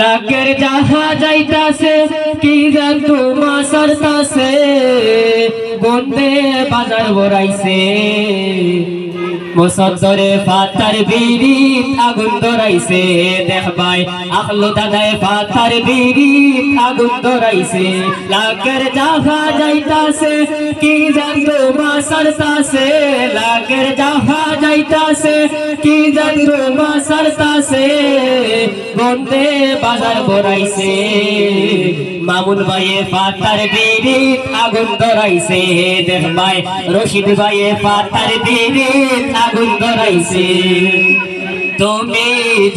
লাকের যাহা যাইতাছে কি জানতো মাসারতাছে বন্দে বাজার বরাইছে মুসদ্দরে ফাতার বিড়ি আগুন ধরাইছে দেখবাই আখলো দাদায় ফাতার বিড়ি আগুন ধরাইছে লাকের যাহা যাইতাছে কি জানতো মাসারতাছে লাকের যাহা যাইতাছে কি জানতো মাসারতাছে বন্দে বাজার বরাইছে মামুন ভাইয়ে ফাতার বিড়ি আগুন ধরাইছে দেখবাই রশিদ ভাইয়ে ফাতার বিড়ি আগুন ধরাইছে তুমি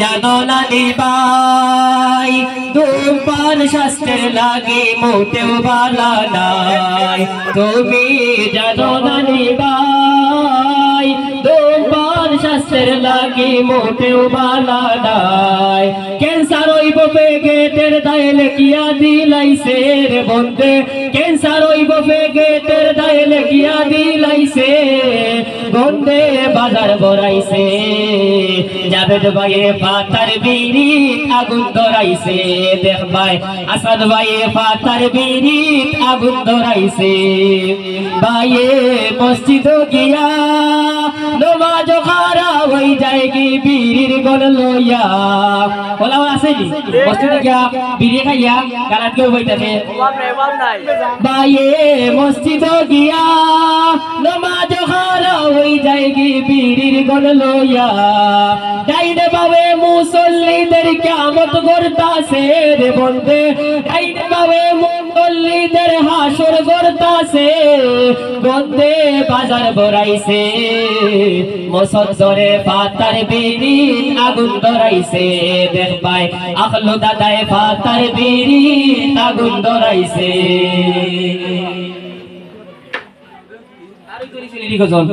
জানো না নিবাই ধূমপান স্বাস্থ্যের লাগে মোটেও ভালো নাই তুমি জানো না নিবাই ধূমপান স্বাস্থ্যের লাগে মোটেও ভালো নাই ক্যান্সার হইব পেটের দায়ে লেখিয়া দিলাইছে রে বন্ধে ক্যান্সার হইব পেটের দায়ে লেখিয়া দিলাইছে বন্ধে বাজার বরাইছে জাবেদ ভাইয়ে ফাতার বিড়ি আগুন ধরাইছে দেখবাই আসাদ ভাইয়ে ফাতার বিড়ি আগুন ধরাইছে ভাইয়ে মসজিদ গিয়া নমাজ খারা হই যায় কি বিড়ির গল লইয়া বলা আছে নি মসজিদে গিয়া বিড়ি খাইয়া গালাত কেউ হইতাছে ভাইয়ে মসজিদ গিয়া নমাজ খারা হই যায় কি বিড়ির গল লইয়া ডাইনে বাবে মুসল্লিদের কিয়ামত করতাছে রে বন্ধে ডাইনে বাবে মুসল্লিদের হাসর করতাছে বন্ধে বাজার বরাইছে মুসদ্দরে ফাতার বিড়ি আগুন ধরাইছে দেখবাই আখলো দাদায় ফাতার বিড়ি আগুন ধরাইছে আরে করি জন